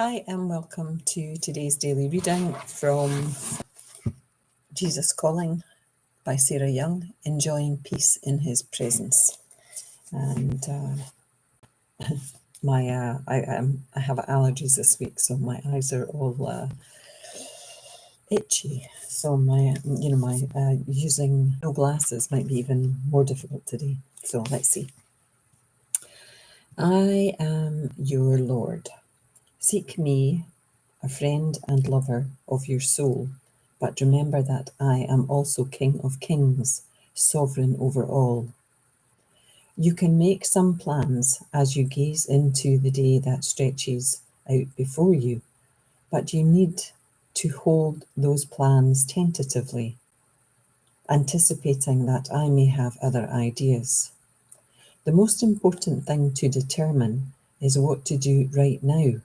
Hi and welcome to today's daily reading from Jesus Calling by Sarah Young, Enjoying Peace in His Presence. And I have allergies this week, so my eyes are all itchy. So my using no glasses might be even more difficult today. So let's see. I am your Lord. Seek me, a friend and lover of your soul, but remember that I am also King of Kings, sovereign over all. You can make some plans as you gaze into the day that stretches out before you, but you need to hold those plans tentatively, anticipating that I may have other ideas. The most important thing to determine is what to do right now.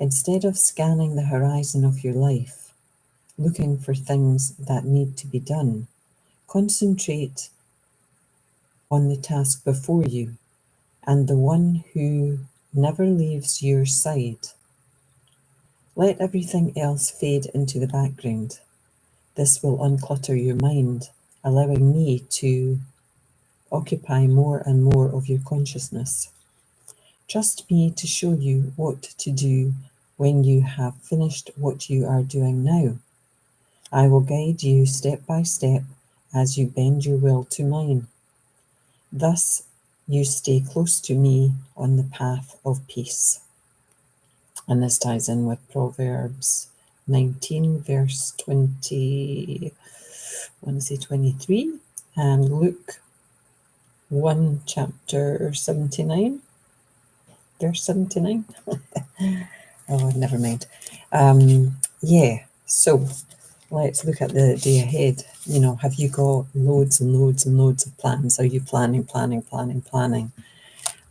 Instead of scanning the horizon of your life, looking for things that need to be done, concentrate on the task before you and the one who never leaves your side. Let everything else fade into the background. This will unclutter your mind, allowing me to occupy more and more of your consciousness. Trust me to show you what to do when you have finished what you are doing now. I will guide you step by step as you bend your will to mine. Thus, you stay close to me on the path of peace. And this ties in with Proverbs 19, verse 20, 23, and Luke 1, chapter 79, verse 79. Oh, never mind. So let's look at the day ahead. Have you got loads and loads and loads of plans? Are you planning?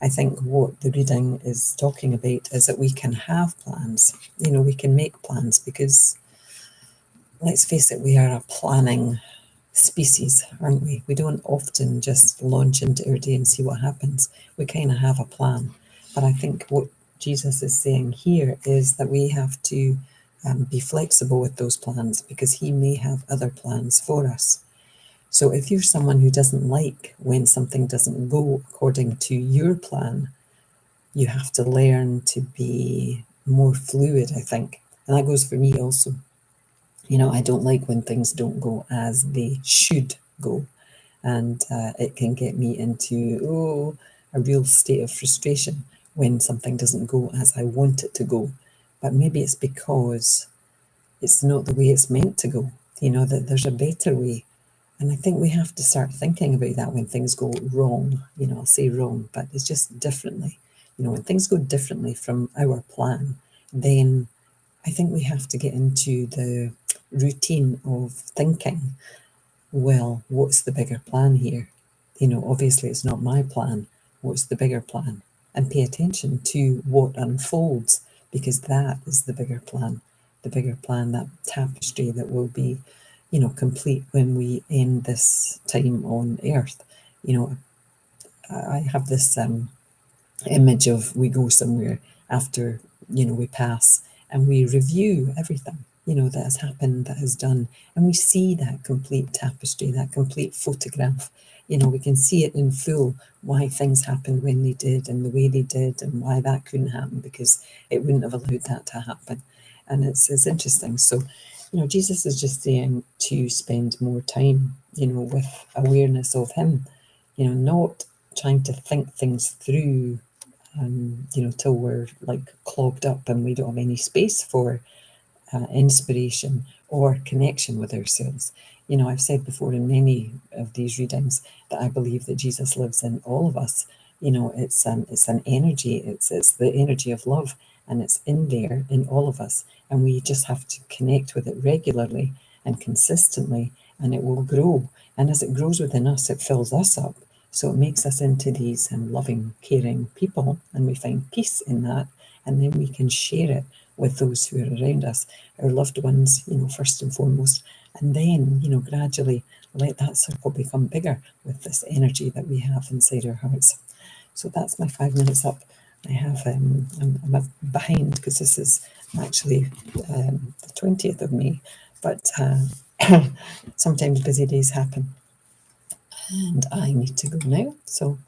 I think what the reading is talking about is that we can have plans. We can make plans because, let's face it, we are a planning species, aren't we? We don't often just launch into our day and see what happens. We kind of have a plan. But I think what Jesus is saying here is that we have to be flexible with those plans because he may have other plans for us. So if you're someone who doesn't like when something doesn't go according to your plan, you have to learn to be more fluid, I think. And that goes for me also. I don't like when things don't go as they should go. And it can get me into, a real state of frustration when something doesn't go as I want it to go. But maybe it's because it's not the way it's meant to go, that there's a better way. And I think we have to start thinking about that when things go wrong. I'll say wrong, but it's just differently. When things go differently from our plan, then I think we have to get into the routine of thinking, well, what's the bigger plan here? Obviously it's not my plan. What's the bigger plan? And pay attention to what unfolds, because that is the bigger plan. The bigger plan, that tapestry that will be, complete when we end this time on earth. I have this image of we go somewhere after, we pass and we review everything, that has happened, that has done, and we see that complete tapestry, that complete photograph. We can see it in full, why things happened when they did and the way they did and why that couldn't happen because it wouldn't have allowed that to happen. And it's interesting. So, Jesus is just saying to spend more time, with awareness of him, not trying to think things through, till we're like clogged up and we don't have any space for inspiration or connection with ourselves. I've said before in many of these readings that I believe that Jesus lives in all of us. It's an energy. It's the energy of love, and it's in there in all of us. And we just have to connect with it regularly and consistently, and it will grow. And as it grows within us, it fills us up. So it makes us into these loving, caring people, and we find peace in that. And then we can share it with those who are around us, our loved ones, first and foremost. And then, gradually let that circle become bigger with this energy that we have inside our hearts. So that's my 5 minutes up I have, I'm behind because this is actually the 20th of May, but sometimes busy days happen. And I need to go now. So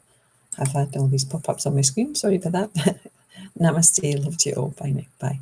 I've had all these pop-ups on my screen. Sorry for that. Namaste. Love to you all. Bye now. Bye.